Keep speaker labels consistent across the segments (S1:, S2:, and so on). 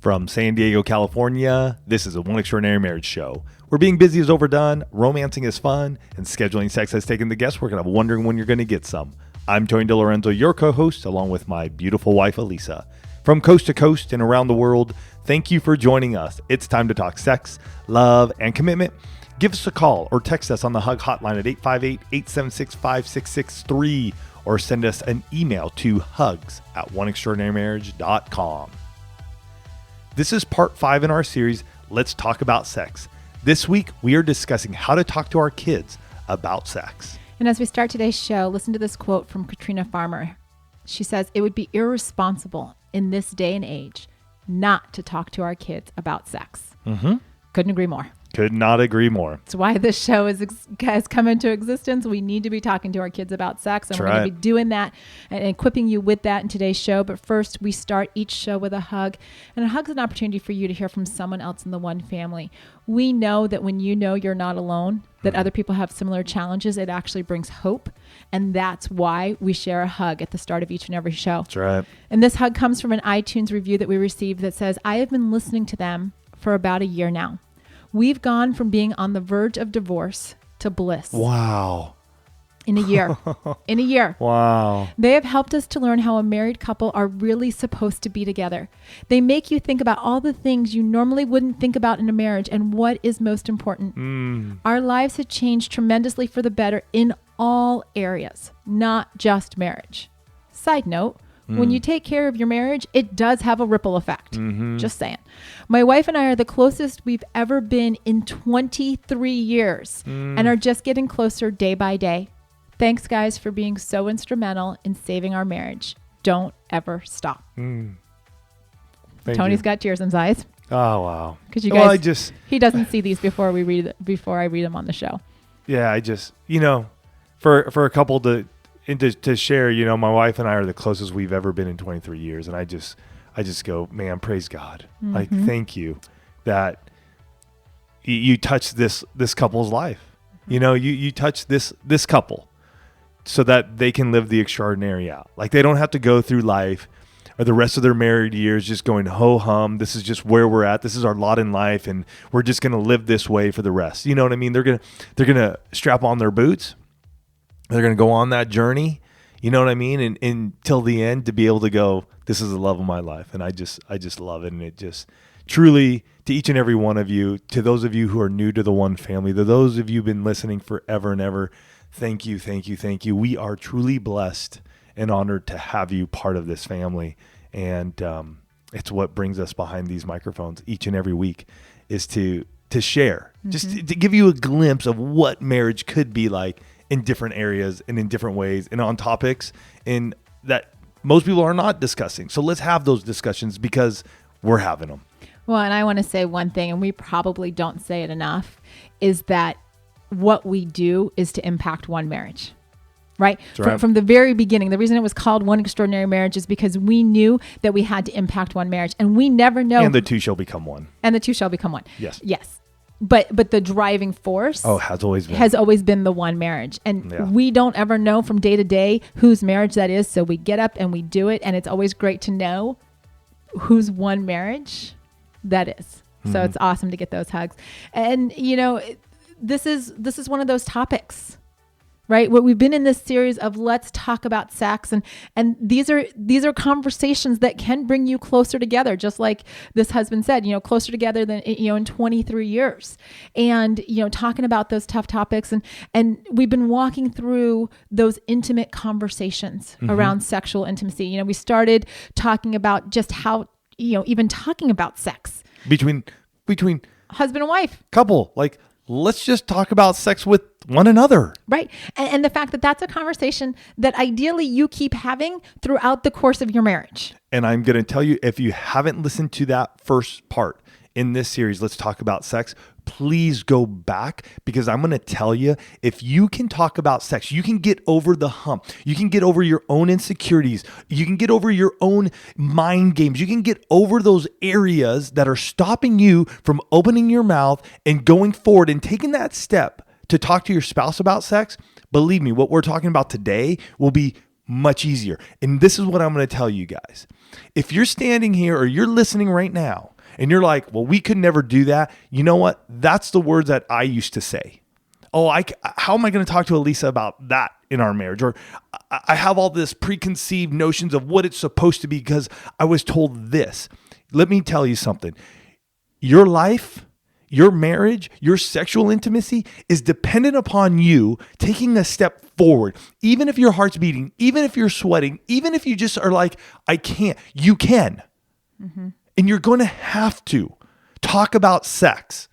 S1: From San Diego, California, this is a One Extraordinary Marriage show, where being busy is overdone, romancing is fun, and scheduling sex has taken the guesswork and I'm wondering when you're going to get some. I'm Tony and DiLorenzo, your co-host, along with my beautiful wife, Alisa. From coast to coast and around the world, thank you for joining us. It's time to talk sex, love, and commitment. Give us a call or text us on the HUG hotline at 858-876-5663 or send us an email to hugs@oneextraordinarymarriage.com. This is part 5 in our series, Let's Talk About Sex. This week, we are discussing how to talk to our kids about sex.
S2: And as we start today's show, listen to this quote from Katrina Farmer. She says, "It would be irresponsible in this day and age not to talk to our kids about sex." Couldn't agree more.
S1: Could not agree more.
S2: It's why this show has come into existence. We need to be talking to our kids about sex, and we're going to be doing that and equipping you with that in today's show. But first, we start each show with a hug, and a hug is an opportunity for you to hear from someone else in the one family. We know that when you know you're not alone, that other people have similar challenges, it actually brings hope, and that's why we share a hug at the start of each and every show.
S1: That's right.
S2: And this hug comes from an iTunes review that we received that says, "I have been listening to them for about a year now. We've gone from being on the verge of divorce to bliss."
S1: Wow.
S2: In a year. In a year.
S1: Wow.
S2: They have helped us to learn how a married couple are really supposed to be together. They make you think about all the things you normally wouldn't think about in a marriage and what is most important. Our lives have changed tremendously for the better in all areas, not just marriage. Side note, when you take care of your marriage, it does have a ripple effect. Just saying. My wife and I are the closest we've ever been in 23 years and are just getting closer day by day. Thanks, guys, for being so instrumental in saving our marriage. Don't ever stop. Tony's got tears in his eyes.
S1: Oh, wow.
S2: Because you guys, he doesn't see these before I read them on the show.
S1: Yeah, for a couple to share, my wife and I are the closest we've ever been in 23 years. And I just go, man, praise God. Like, thank you that you touched this couple's life. You touch this couple so that they can live the extraordinary out. Like, they don't have to go through life or the rest of their married years just going ho-hum. This is just where we're at. This is our lot in life. And we're just going to live this way for the rest. You know what I mean? They're going to strap on their boots. They're going to go on that journey, you know what I mean? And until the end, to be able to go, this is the love of my life. And I just love it. And it just truly, to each and every one of you, to those of you who are new to the one family, to those of you who've been listening forever and ever, thank you, thank you, thank you. We are truly blessed and honored to have you part of this family. And it's what brings us behind these microphones each and every week is to share, just to give you a glimpse of what marriage could be like in different areas and in different ways and on topics and that most people are not discussing. So let's have those discussions because we're having them.
S2: Well, and I want to say one thing, and we probably don't say it enough, is that what we do is to impact one marriage, right? From the very beginning, the reason it was called One Extraordinary Marriage is because we knew that we had to impact one marriage, and we never know.
S1: And the two shall become one.
S2: And the two shall become one.
S1: Yes.
S2: Yes. But the driving force has always been the one marriage. And we don't ever know from day to day whose marriage that is. So we get up and we do it. And it's always great to know whose one marriage that is. So it's awesome to get those hugs. And, this is one of those topics, right? What we've been in this series of let's talk about sex. And these are conversations that can bring you closer together. Just like this husband said, closer together than, in 23 years and, talking about those tough topics. And we've been walking through those intimate conversations around sexual intimacy. We started talking about just how, even talking about sex
S1: between
S2: husband and wife
S1: couple, like, let's just talk about sex with one another.
S2: Right. And the fact that that's a conversation that ideally you keep having throughout the course of your marriage.
S1: And I'm going to tell you, if you haven't listened to that first part in this series, Let's Talk About Sex, please go back because I'm going to tell you, if you can talk about sex, you can get over the hump. You can get over your own insecurities. You can get over your own mind games. You can get over those areas that are stopping you from opening your mouth and going forward and taking that step to talk to your spouse about sex. Believe me, what we're talking about today will be much easier. And this is what I'm going to tell you guys. If you're standing here or you're listening right now And you're like, well, we could never do that. You know what? That's the words that I used to say. Oh, how am I going to talk to Alisa about that in our marriage? Or I have all this preconceived notions of what it's supposed to be because I was told this. Let me tell you something. Your life, your marriage, your sexual intimacy is dependent upon you taking a step forward. Even if your heart's beating, even if you're sweating, even if you just are like, I can't, you can. Mm-hmm. And you're going to have to talk about sex.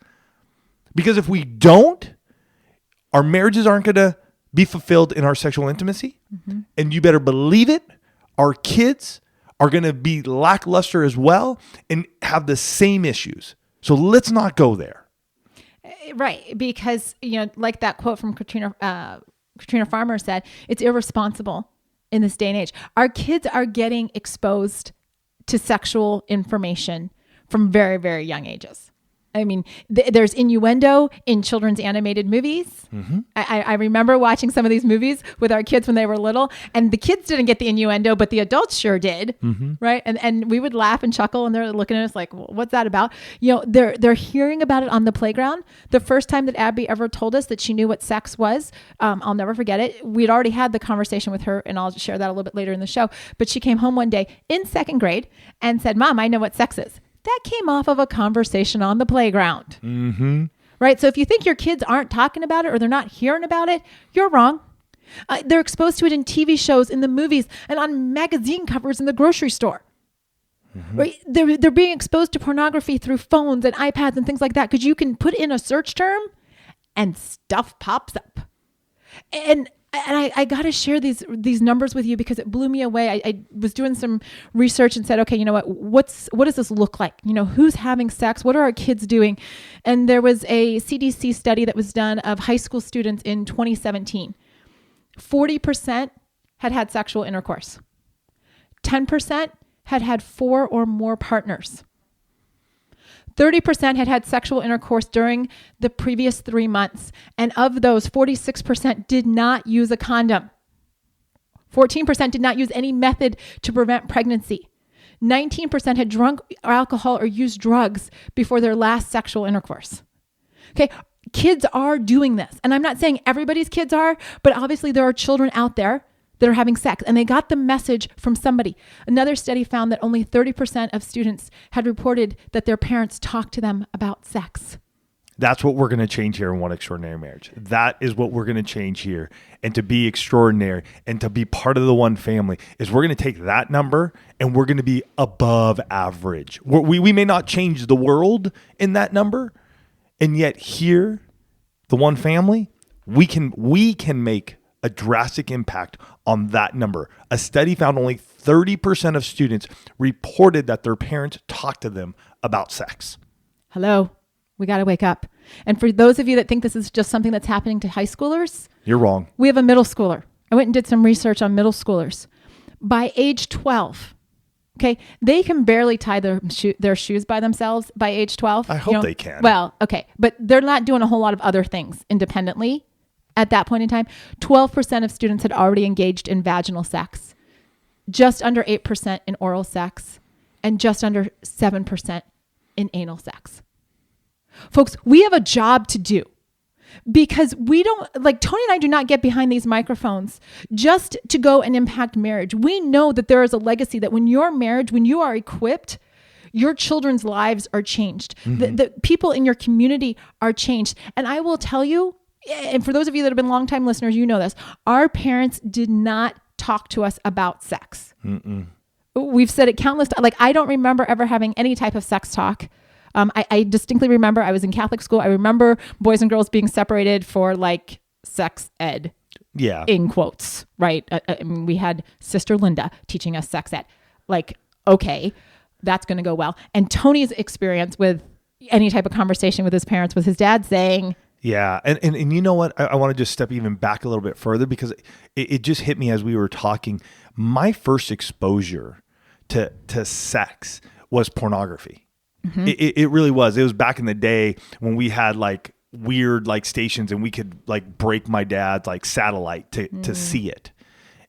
S1: Because if we don't, our marriages aren't going to be fulfilled in our sexual intimacy. Mm-hmm. And you better believe it. Our kids are going to be lackluster as well and have the same issues. So let's not go there.
S2: Right. Because, like that quote from Katrina Farmer said, it's irresponsible in this day and age. Our kids are getting exposed to sexual information from very, very young ages. I mean, there's innuendo in children's animated movies. Mm-hmm. I remember watching some of these movies with our kids when they were little, and the kids didn't get the innuendo, but the adults sure did, mm-hmm. right? And we would laugh and chuckle, and they're looking at us like, what's that about? They're hearing about it on the playground. The first time that Abby ever told us that she knew what sex was, I'll never forget it. We'd already had the conversation with her, and I'll share that a little bit later in the show. But she came home one day in second grade and said, Mom, I know what sex is. That came off of a conversation on the playground, mm-hmm. right? So if you think your kids aren't talking about it or they're not hearing about it, you're wrong. They're exposed to it in TV shows, in the movies, and on magazine covers in the grocery store. Mm-hmm. Right? They're being exposed to pornography through phones and iPads and things like that because you can put in a search term and stuff pops up. And I got to share these numbers with you because it blew me away. I was doing some research and said, okay, you know what does this look like? Who's having sex? What are our kids doing? And there was a CDC study that was done of high school students in 2017. 40% had sexual intercourse. 10% had 4 or more partners. 30% had sexual intercourse during the previous 3 months. And of those, 46% did not use a condom. 14% did not use any method to prevent pregnancy. 19% had drunk alcohol or used drugs before their last sexual intercourse. Okay, kids are doing this. And I'm not saying everybody's kids are, but obviously there are children out there that are having sex, and they got the message from somebody. Another study found that only 30% of students had reported that their parents talked to them about sex.
S1: That's what we're going to change here in One Extraordinary Marriage. That is what we're going to change here. And to be extraordinary and to be part of the one family is we're going to take that number and we're going to be above average. We may not change the world in that number, and yet here, the one family, we can make a drastic impact on that number. A study found only 30% of students reported that their parents talked to them about sex.
S2: Hello, we got to wake up. And for those of you that think this is just something that's happening to high schoolers,
S1: you're wrong.
S2: We have a middle schooler. I went and did some research on middle schoolers. By age 12, okay, they can barely tie their shoes by themselves by age 12.
S1: I hope they can.
S2: Well, okay, but they're not doing a whole lot of other things independently. At that point in time, 12% of students had already engaged in vaginal sex, just under 8% in oral sex, and just under 7% in anal sex. Folks, we have a job to do because we don't, like Tony and I do not get behind these microphones just to go and impact marriage. We know that there is a legacy that when your marriage, when you are equipped, your children's lives are changed. Mm-hmm. The people in your community are changed. And I will tell you, and for those of you that have been longtime listeners, you know this. Our parents did not talk to us about sex. Mm-mm. We've said it countless times. Like, I don't remember ever having any type of sex talk. I distinctly remember I was in Catholic school. I remember boys and girls being separated for like sex ed.
S1: Yeah.
S2: In quotes, right? I mean, we had Sister Linda teaching us sex ed. Like, okay, that's going to go well. And Tony's experience with any type of conversation with his parents was his dad saying,
S1: yeah. And you know what? I want to just step even back a little bit further because it just hit me as we were talking. My first exposure to sex was pornography. Mm-hmm. It really was. It was back in the day when we had like weird like stations and we could like break my dad's like satellite to see it.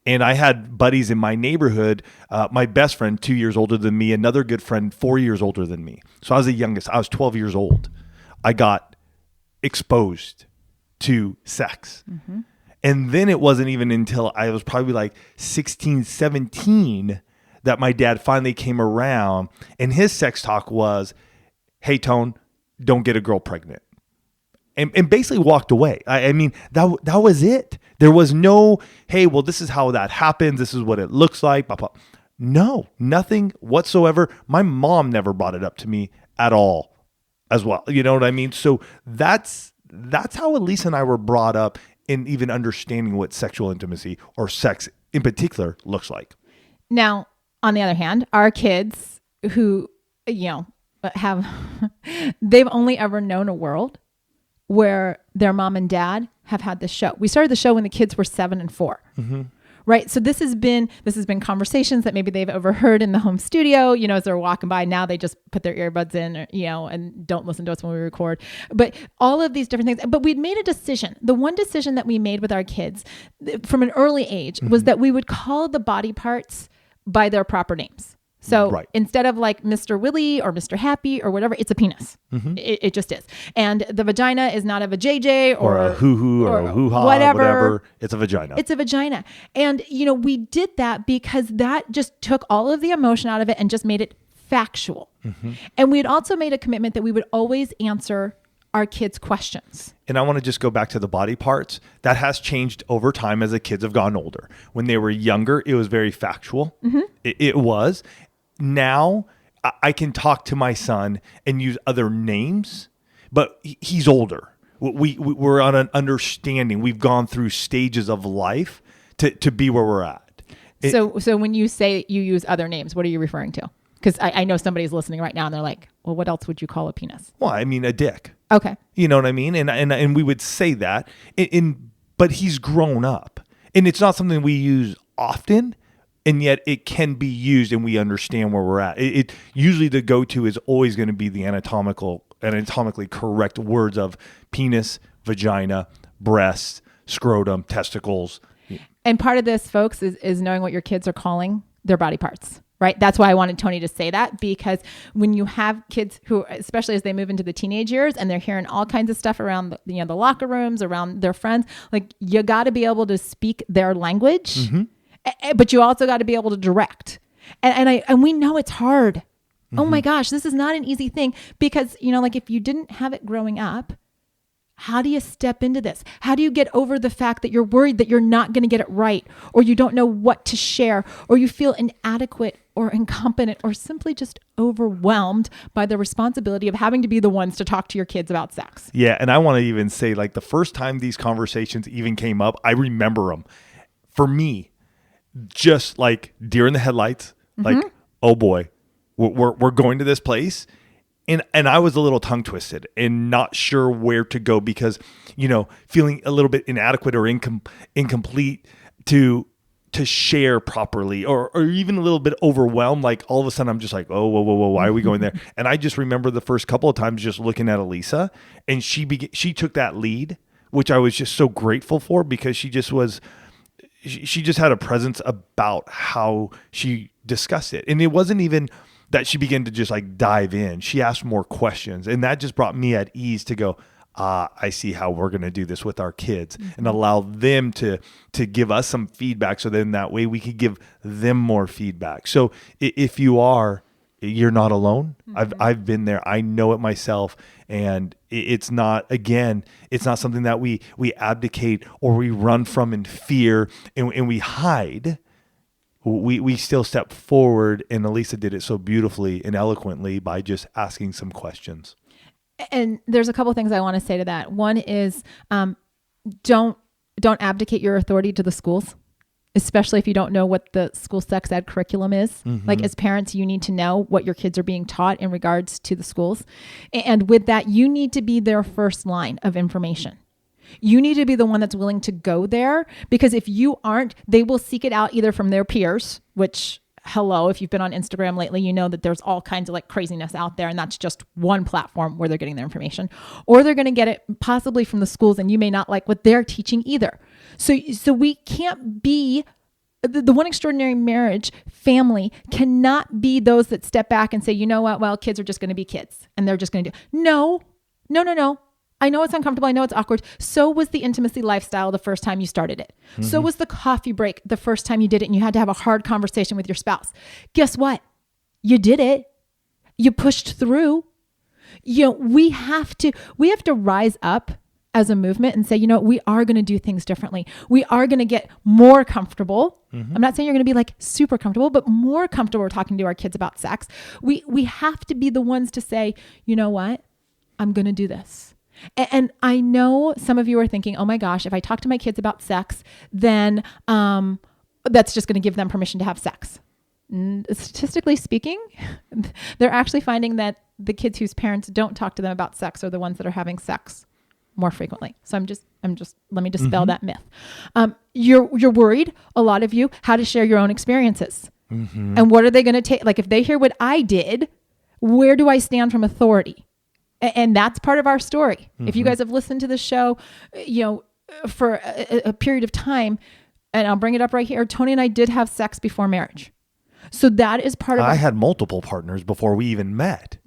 S1: And I had buddies in my neighborhood, my best friend, 2 years older than me, another good friend, 4 years older than me. So I was the youngest. I was 12 years old. I got exposed to sex. Mm-hmm. And then it wasn't even until I was probably like 16, 17 that my dad finally came around, and his sex talk was, hey, Tone, don't get a girl pregnant. And basically walked away. I mean, that was it. There was no, hey, well, this is how that happens. This is what it looks like. Blah, blah. No, nothing whatsoever. My mom never brought it up to me at all as well. You know what I mean? So that's how Alisa and I were brought up in even understanding what sexual intimacy or sex in particular looks like.
S2: Now, on the other hand, our kids who, have, they've only ever known a world where their mom and dad have had this show. We started the show when the kids were 7 and 4. Mm-hmm. Right. So this has been conversations that maybe they've overheard in the home studio, as they're walking by. Now they just put their earbuds in, and don't listen to us when we record. But all of these different things. But we'd made a decision. The one decision that we made with our kids from an early age mm-hmm. was that we would call the body parts by their proper names. So instead of like Mr. Willie or Mr. Happy or whatever, it's a penis. Mm-hmm. It just is. And the vagina is not a vajayjay or
S1: a hoo-hoo or a hoo-ha, whatever. It's a vagina.
S2: It's a vagina. And, we did that because that just took all of the emotion out of it and just made it factual. Mm-hmm. And we had also made a commitment that we would always answer our kids' questions.
S1: And I want to just go back to the body parts. That has changed over time as the kids have gotten older. When they were younger, it was very factual. Mm-hmm. It was. Now I can talk to my son and use other names, but he's older. We're on an understanding. We've gone through stages of life to be where we're at.
S2: So when you say you use other names, what are you referring to? Because I know somebody's listening right now and they're like, well, what else would you call a penis?
S1: Well, I mean, a dick.
S2: Okay.
S1: You know what I mean? And we would say that, but he's grown up. And it's not something we use often. And yet it can be used and we understand where we're at. It usually the go-to is always going to be the anatomically correct words of penis, vagina, breast, scrotum, testicles.
S2: And part of this, folks, is knowing what your kids are calling their body parts, right? That's why I wanted Tony to say that, because when you have kids who, especially as they move into the teenage years and they're hearing all kinds of stuff around the locker rooms, around their friends, like you got to be able to speak their language. Mm-hmm. But you also got to be able to direct. And we know it's hard. Mm-hmm. Oh my gosh, this is not an easy thing because, like if you didn't have it growing up, how do you step into this? How do you get over the fact that you're worried that you're not going to get it right, or you don't know what to share, or you feel inadequate or incompetent, or simply just overwhelmed by the responsibility of having to be the ones to talk to your kids about sex?
S1: Yeah. And I want to even say, like, the first time these conversations even came up, I remember them. For me, just like deer in the headlights, mm-hmm. like, oh boy, we're going to this place. And I was a little tongue twisted and not sure where to go because, feeling a little bit inadequate or incomplete to share properly or even a little bit overwhelmed. Like all of a sudden I'm just like, oh, whoa, why are we going there? And I just remember the first couple of times just looking at Alisa, and she took that lead, which I was just so grateful for because she just had a presence about how she discussed it. And it wasn't even that she began to just like dive in. She asked more questions, and that just brought me at ease to go, I see how we're going to do this with our kids, mm-hmm. and allow them to give us some feedback. So then that way we could give them more feedback. So if you're not alone. Mm-hmm. I've been there. I know it myself. And it's not something that we abdicate or we run from in fear and we hide. We still step forward, and Alisa did it so beautifully and eloquently by just asking some questions.
S2: And there's a couple of things I want to say to that. One is don't abdicate your authority to the schools, especially if you don't know what the school sex ed curriculum is. Mm-hmm. Like as parents, you need to know what your kids are being taught in regards to the schools. And with that, you need to be their first line of information. You need to be the one that's willing to go there, because if you aren't, they will seek it out either from their peers, which, hello, if you've been on Instagram lately, you know that there's all kinds of like craziness out there, and that's just one platform where they're getting their information, or they're going to get it possibly from the schools, and you may not like what they're teaching either. So we can't be the one extraordinary marriage family cannot be those that step back and say, you know what? Well, kids are just going to be kids and they're just going to do. No. I know it's uncomfortable. I know it's awkward. So was the intimacy lifestyle the first time you started it. Mm-hmm. So was the coffee break the first time you did it and you had to have a hard conversation with your spouse. Guess what? You did it. You pushed through. We have to rise up as a movement and say, we are going to do things differently. We are going to get more comfortable. Mm-hmm. I'm not saying you're going to be like super comfortable, but more comfortable talking to our kids about sex. We have to be the ones to say, you know what? I'm going to do this. And I know some of you are thinking, oh my gosh, if I talk to my kids about sex, then that's just going to give them permission to have sex. Statistically speaking, they're actually finding that the kids whose parents don't talk to them about sex are the ones that are having sex more frequently. So I'm just let me dispel mm-hmm. that myth. You're worried, a lot of you, how to share your own experiences. Mm-hmm. And what are they going to take? Like if they hear what I did, where do I stand from authority? And that's part of our story. Mm-hmm. If you guys have listened to the show, for a period of time, and I'll bring it up right here, Tony and I did have sex before marriage. So that is part of. I
S1: had multiple partners before we even met.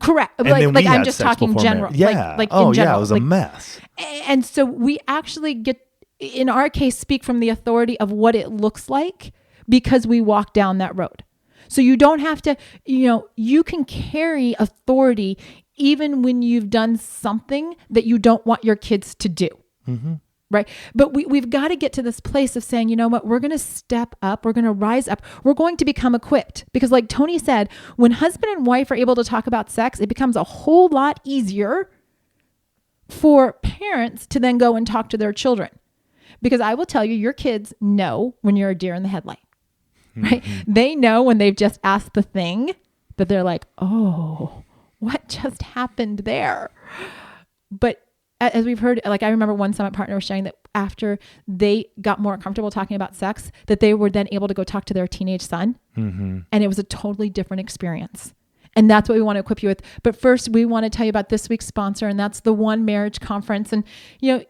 S2: Correct. And like I'm just talking general.
S1: Yeah.
S2: Like
S1: in
S2: general.
S1: It was a mess.
S2: And so we actually get, in our case, speak from the authority of what it looks like because we walk down that road. So you don't have to, you can carry authority even when you've done something that you don't want your kids to do. Mm-hmm. Right. But we've got to get to this place of saying, you know what, we're going to step up. We're going to rise up. We're going to become equipped because like Tony said, when husband and wife are able to talk about sex, it becomes a whole lot easier for parents to then go and talk to their children. Because I will tell you, your kids know when you're a deer in the headlight, right? Mm-hmm. They know when they've just asked the thing that they're like, oh, what just happened there? But as we've heard, like I remember one summit partner was sharing that after they got more comfortable talking about sex, that they were then able to go talk to their teenage son. Mm-hmm. And it was a totally different experience. And that's what we want to equip you with. But first, we want to tell you about this week's sponsor, and that's the One Marriage Conference. And you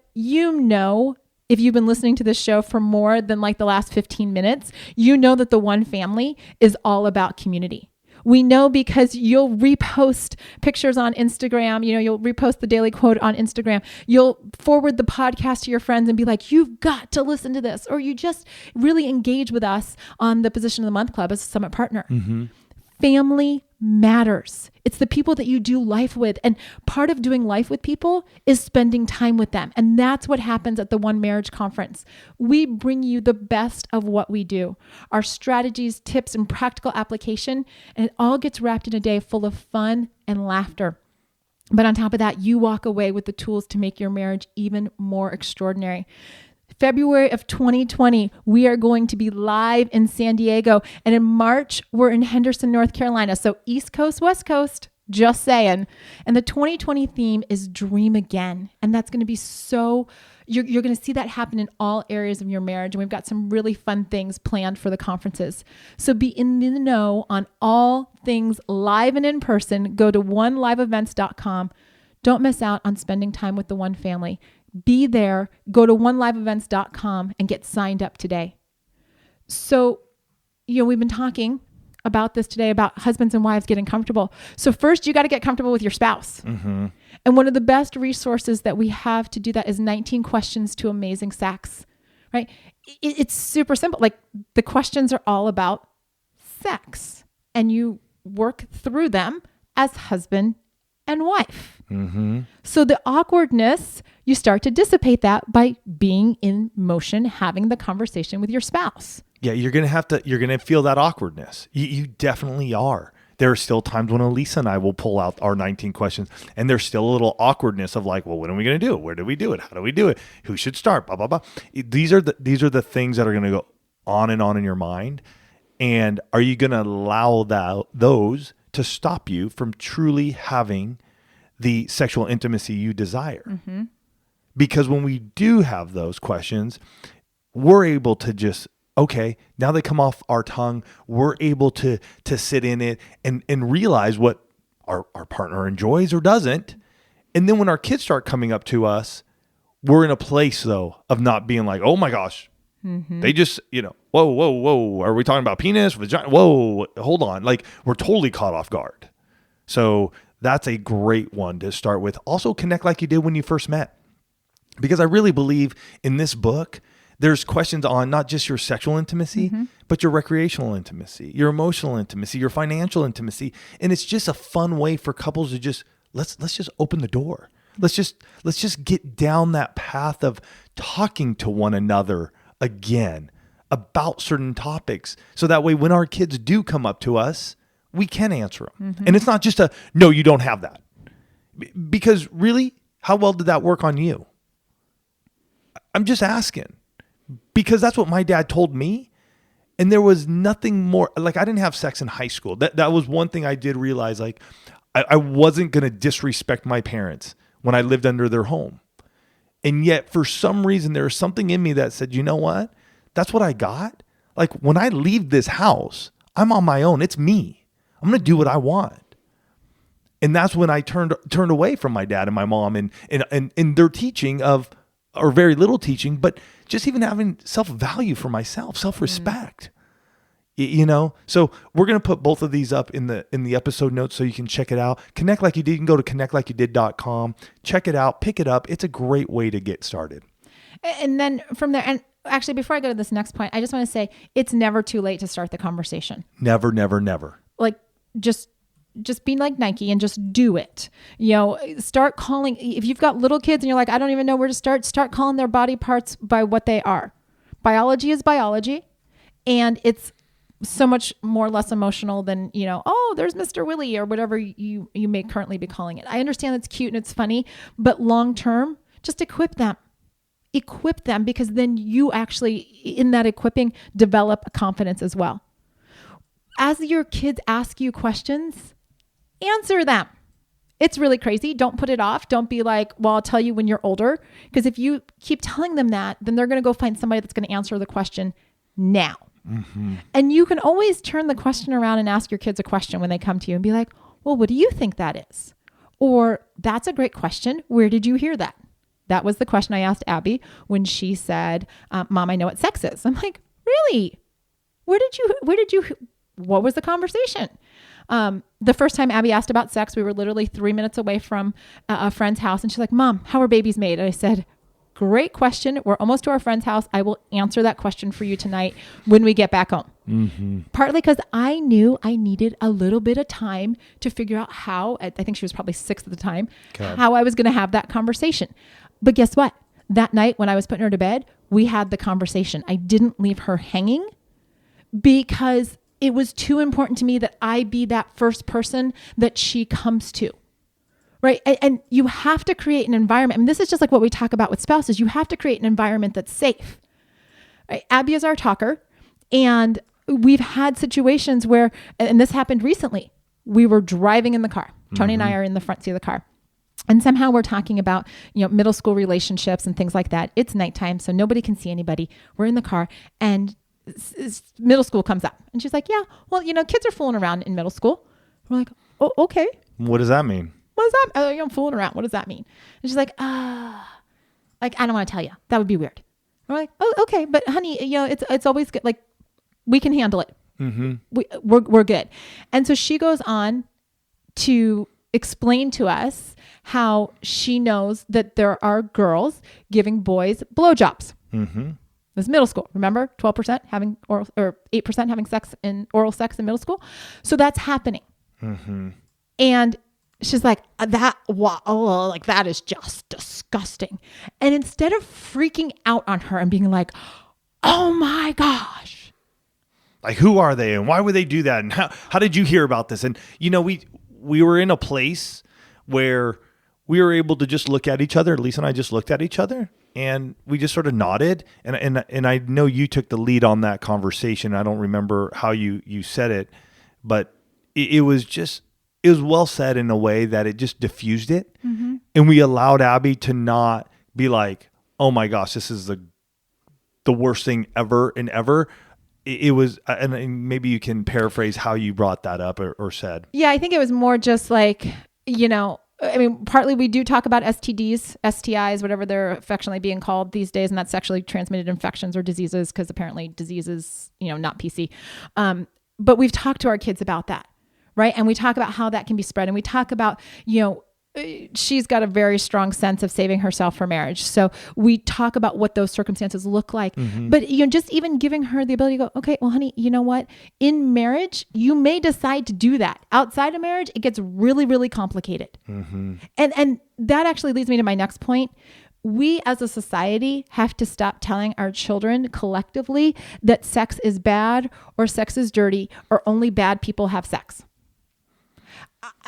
S2: know, if you've been listening to this show for more than like the last 15 minutes, you know that the One Family is all about community. We know because you'll repost pictures on Instagram. You'll repost the daily quote on Instagram. You'll forward the podcast to your friends and be like, you've got to listen to this. Or you just really engage with us on the Position of the Month Club as a summit partner. Mm-hmm. Family matters. It's the people that you do life with. And part of doing life with people is spending time with them. And that's what happens at the One Marriage Conference. We bring you the best of what we do, our strategies, tips, and practical application. And it all gets wrapped in a day full of fun and laughter. But on top of that, you walk away with the tools to make your marriage even more extraordinary. February of 2020, we are going to be live in San Diego. And in March, we're in Henderson, North Carolina. So East Coast, West Coast, just saying. And the 2020 theme is Dream Again. And that's going to be you're going to see that happen in all areas of your marriage. And we've got some really fun things planned for the conferences. So be in the know on all things live and in person. Go to oneliveevents.com. Don't miss out on spending time with the One Family. Be there, go to oneliveevents.com and get signed up today. So, we've been talking about this today, about husbands and wives getting comfortable. So first, you got to get comfortable with your spouse. Mm-hmm. And one of the best resources that we have to do that is 19 Questions to Amazing Sex, right? It's super simple. Like the questions are all about sex and you work through them as husband and wife. Mm-hmm. So the awkwardness, you start to dissipate that by being in motion, having the conversation with your spouse.
S1: Yeah, you're going to feel that awkwardness. You definitely are. There are still times when Alisa and I will pull out our 19 questions and there's still a little awkwardness of like, well, when are we going to do it? Where do we do it? How do we do it? Who should start? Blah, blah, blah. These are the things that are going to go on in your mind. And are you going to allow those to stop you from truly having the sexual intimacy you desire? Mm-hmm. Because when we do have those questions, we're able to just, okay, now they come off our tongue. We're able to sit in it and realize what our partner enjoys or doesn't. And then when our kids start coming up to us, we're in a place though of not being like, oh my gosh, mm-hmm. they just, whoa. Are we talking about penis, vagina? Whoa, hold on. Like, we're totally caught off guard. So that's a great one to start with. Also, connect like you did when you first met. Because I really believe in this book, there's questions on not just your sexual intimacy, but your recreational intimacy, your emotional intimacy, your financial intimacy. And it's just a fun way for couples to just, let's just open the door. Let's just get down that path of talking to one another again about certain topics. So that way, when our kids do come up to us, we can answer them. And it's not just no, you don't have that. Because really, how well did that work on you? I'm just asking. Because that's what my dad told me. And there was nothing more. Like, I didn't have sex in high school. That was one thing I did realize. Like, I wasn't going to disrespect my parents when I lived under their home. And yet, for some reason, there was something in me that said, you know what? That's what I got. Like, when I leave this house, I'm on my own. It's me. I'm going to do what I want. And that's when I turned away from my dad and my mom and their teaching of, or very little teaching, but just even having self-value for myself, self-respect. You know, so we're going to put both of these up in the episode notes so you can check it out. Connect Like You Did. You can go to connectlikeyouDid.com, check it out, pick it up. It's a great way to get started.
S2: And then from there, and actually before I go to this next point, I just want to say it's never too late to start the conversation.
S1: Never, never, never.
S2: Like, just be like Nike and just do it. You know, start calling. If you've got little kids and you're like, I don't even know where to start calling their body parts by what they are. Biology is biology, and it's so much more less emotional than, you know, oh, there's Mr. Willie or whatever you may currently be calling it. I understand it's cute and it's funny, but long term, just equip them because then you actually, in that equipping, develop a confidence as well. As your kids ask you questions, answer them. It's really crazy. Don't put it off. Don't be like, well, I'll tell you when you're older. Because if you keep telling them that, then they're going to go find somebody that's going to answer the question now. And you can always turn the question around and ask your kids a question when they come to you and be like, well, what do you think that is? Or, that's a great question. Where did you hear that? That was the question I asked Abby when she said, Mom, I know what sex is. I'm like, really? What was the conversation? The first time Abby asked about sex, we were literally 3 minutes away from a friend's house. And she's like, Mom, how are babies made? And I said, great question. We're almost to our friend's house. I will answer that question for you tonight when we get back home. Partly because I knew I needed a little bit of time to figure out how, I think she was probably 6 at the time, how I was going to have that conversation. But guess what? That night when I was putting her to bed, we had the conversation. I didn't leave her hanging because it was too important to me that I be that first person that she comes to. Right. And you have to create an environment. I mean, this is just like what we talk about with spouses. You have to create an environment that's safe. Right? Abby is our talker. And we've had situations where, and this happened recently, we were driving in the car. Tony and I are in the front seat of the car. And somehow we're talking about, you know, middle school relationships and things like that. It's nighttime, so nobody can see anybody. We're in the car and middle school comes up. And she's like, yeah, well, you know, kids are fooling around in middle school. We're like, oh, okay.
S1: What does that mean?
S2: What does that? Oh, I'm fooling around. What does that mean? And she's like, like, I don't want to tell you. That would be weird. We're like, oh, okay, but honey, you know, it's always good. Like, we can handle it. We're good. And so she goes on to explain to us how she knows that there are girls giving boys blowjobs. This is middle school. Remember, 12% having oral, or 8% having sex in oral sex in middle school. So that's happening. And she's like, that is just disgusting. And instead of freaking out on her and being like, oh my gosh,
S1: like, who are they and why would they do that? And how did you hear about this? And, you know, we were in a place where we were able to just look at each other. Lisa and I just looked at each other and we just sort of nodded. And I know you took the lead on that conversation. I don't remember how you said it, but it was well said in a way that it just diffused it. And we allowed Abby to not be like, oh my gosh, this is the worst thing ever and ever. It was, and maybe you can paraphrase how you brought that up or said.
S2: Yeah, I think it was more just like, you know, I mean, partly we do talk about STDs, STIs, whatever they're affectionately being called these days, and that's sexually transmitted infections or diseases, because apparently diseases, not PC. But we've talked to our kids about that, right? And we talk about how that can be spread, and we talk about, she's got a very strong sense of saving herself for marriage. So we talk about what those circumstances look like. Mm-hmm. But, just even giving her the ability to go, okay, well, honey, you know what? In marriage, you may decide to do that. Outside of marriage, it gets really, really complicated. Mm-hmm. And that actually leads me to my next point. We as a society have to stop telling our children collectively that sex is bad or sex is dirty or only bad people have sex.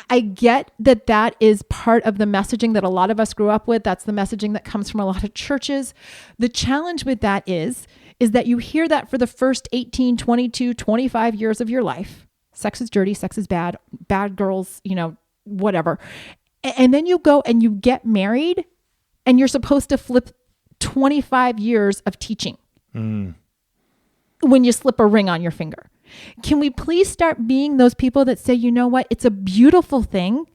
S2: I get that is part of the messaging that a lot of us grew up with. That's the messaging that comes from a lot of churches. The challenge with that is that you hear that for the first 18, 22, 25 years of your life. Sex is dirty, sex is bad, bad girls, whatever. And then you go and you get married and you're supposed to flip 25 years of teaching when you slip a ring on your finger. Can we please start being those people that say, you know what, it's a beautiful thing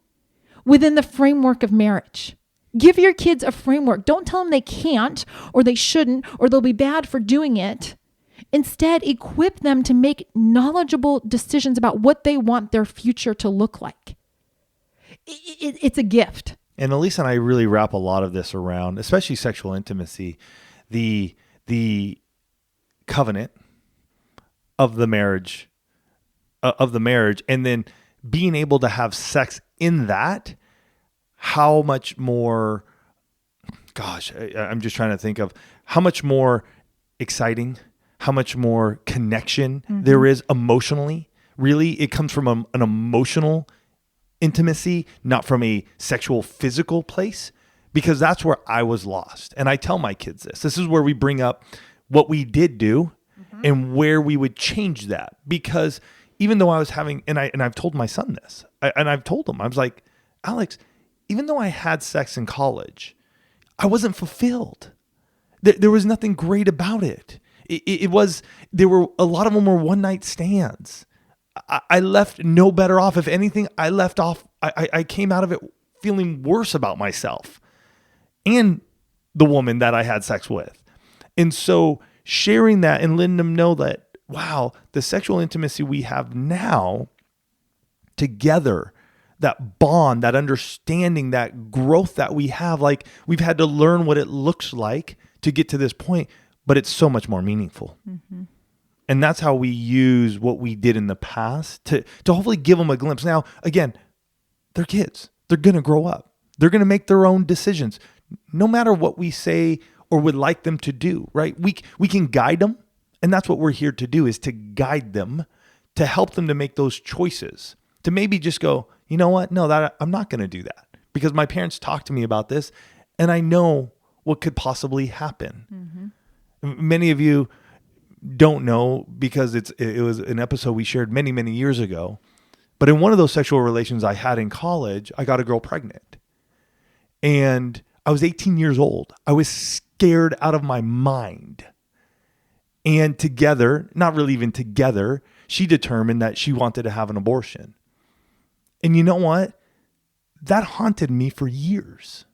S2: within the framework of marriage. Give your kids a framework. Don't tell them they can't or they shouldn't or they'll be bad for doing it. Instead, equip them to make knowledgeable decisions about what they want their future to look like. It's a gift.
S1: And Alisa and I really wrap a lot of this around, especially sexual intimacy, the covenant of the marriage, and then being able to have sex in that. How much more, I'm just trying to think of how much more exciting, how much more connection there is emotionally. Really, it comes from an emotional intimacy, not from a sexual physical place, because that's where I was lost. And I tell my kids this is where we bring up what we did do and where we would change that. Because even though I was having, and I've told my son this, I've told him, I was like, Alex, even though I had sex in college, I wasn't fulfilled. There was nothing great about it. There were a lot of them were one night stands. I left no better off. If anything, I came out of it feeling worse about myself and the woman that I had sex with. And so sharing that and letting them know that, wow, the sexual intimacy we have now together, that bond, that understanding, that growth that we have, like we've had to learn what it looks like to get to this point, but it's so much more meaningful. Mm-hmm. And that's how we use what we did in the past to hopefully give them a glimpse. Now, again, they're kids. They're going to grow up. They're going to make their own decisions, no matter what we say or would like them to do, right? We can guide them, and that's what we're here to do, is to guide them, to help them to make those choices, to maybe just go, you know what? No, I'm not going to do that because my parents talked to me about this, and I know what could possibly happen. Mm-hmm. Many of you don't know because it was an episode we shared many, many years ago. But in one of those sexual relations I had in college, I got a girl pregnant. And I was 18 years old. I was scared out of my mind. And together, not really even together, she determined that she wanted to have an abortion. And you know what? That haunted me for years.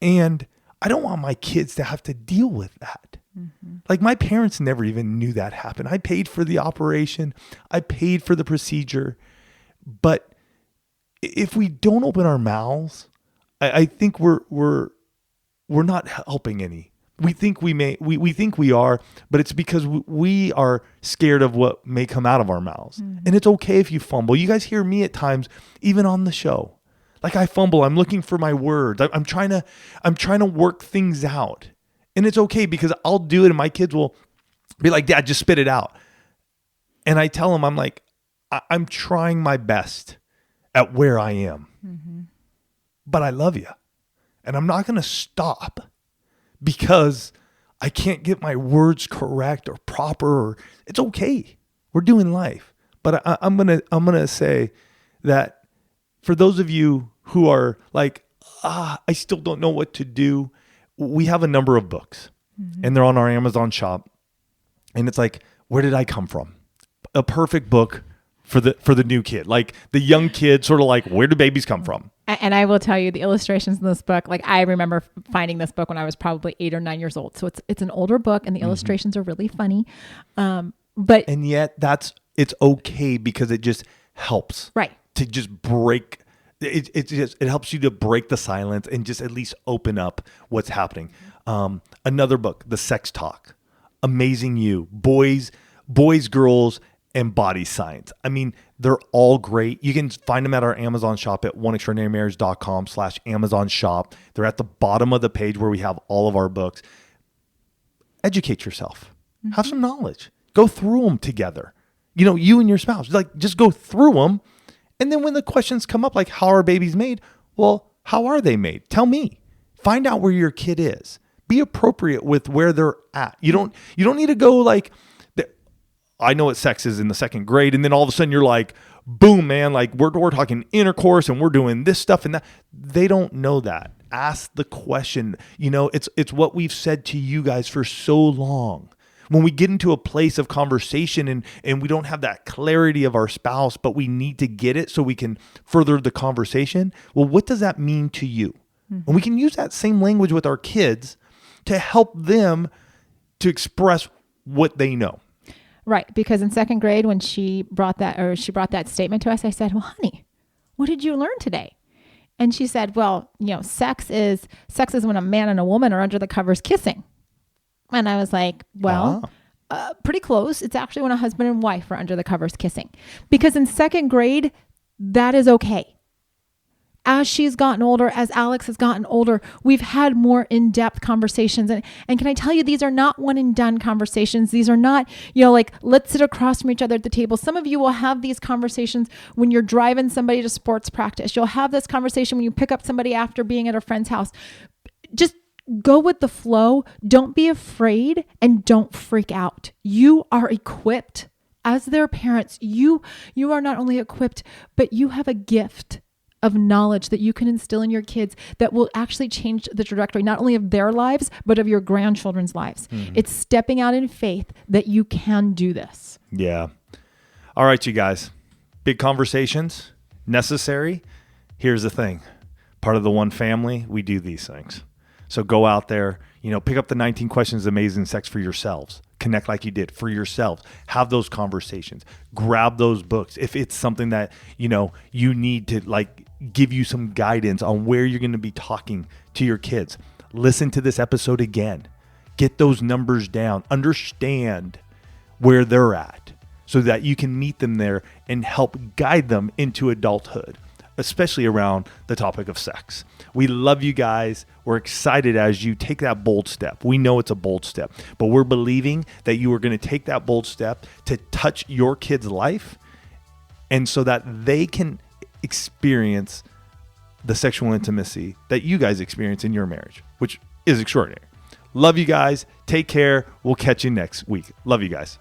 S1: And I don't want my kids to have to deal with that. Mm-hmm. Like my parents never even knew that happened. I paid for the operation. I paid for the procedure. But if we don't open our mouths, I think we're not helping any. We think we think we are, but it's because we are scared of what may come out of our mouths. Mm-hmm. And it's okay if you fumble. You guys hear me at times, even on the show. Like I fumble, I'm looking for my words. I'm trying to work things out. And it's okay because I'll do it and my kids will be like, Dad, just spit it out. And I tell them, I'm like, I'm trying my best at where I am. Mm-hmm. But I love you. And I'm not going to stop because I can't get my words correct or proper. It's okay. We're doing life. But I'm gonna say that for those of you who are like, I still don't know what to do, we have a number of books, and they're on our Amazon shop. And it's like, where did I come from? A perfect book for the new kid, like the young kid, sort of like, where do babies come from?
S2: And I will tell you, the illustrations in this book, like I remember finding this book when I was probably 8 or 9 years old. So it's an older book, and the illustrations are really funny. And
S1: yet it's okay because it just helps,
S2: right,
S1: to just break. It helps you to break the silence and just at least open up what's happening. Another book, The Sex Talk, Amazing You, Boys, Girls, and Body Science. I mean, they're all great. You can find them at our Amazon shop at oneextraordinarymarriage.com/Amazon shop. They're at the bottom of the page where we have all of our books. Educate yourself. Have some knowledge. Go through them together. You and your spouse, like, just go through them. And then when the questions come up, like, how are babies made? Well, how are they made? Tell me. Find out where your kid is. Be appropriate with where they're at. You don't need to go like, I know what sex is in the second grade. And then all of a sudden you're like, boom, man, like we're talking intercourse and we're doing this stuff and that. They don't know that. Ask the question. It's what we've said to you guys for so long. When we get into a place of conversation and we don't have that clarity of our spouse, but we need to get it so we can further the conversation. Well, what does that mean to you? And we can use that same language with our kids to help them to express what they know.
S2: Right. Because in second grade, when she brought that statement to us, I said, well, honey, what did you learn today? And she said, well, sex is when a man and a woman are under the covers kissing. And I was like, well, pretty close. It's actually when a husband and wife are under the covers kissing. Because in second grade, that is okay. As she's gotten older, as Alex has gotten older, we've had more in-depth conversations. And can I tell you, these are not one and done conversations. These are not, like, let's sit across from each other at the table. Some of you will have these conversations when you're driving somebody to sports practice. You'll have this conversation when you pick up somebody after being at a friend's house. Just go with the flow. Don't be afraid and don't freak out. You are equipped as their parents. You are not only equipped, but you have a gift of knowledge that you can instill in your kids that will actually change the trajectory, not only of their lives, but of your grandchildren's lives. It's stepping out in faith that you can do this.
S1: Yeah. All right, you guys. Big conversations, necessary. Here's the thing. Part of the one family, we do these things. So go out there, pick up the 19 Questions of Amazing Sex for yourselves. Connect like you did for yourselves. Have those conversations. Grab those books. If it's something that, you need to give you some guidance on where you're going to be talking to your kids. Listen to this episode again. Get those numbers down. Understand where they're at so that you can meet them there and help guide them into adulthood, especially around the topic of sex. We love you guys. We're excited as you take that bold step. We know it's a bold step, but we're believing that you are going to take that bold step to touch your kid's life, and so that they can experience the sexual intimacy that you guys experience in your marriage, which is extraordinary. Love you guys. Take care. We'll catch you next week. Love you guys.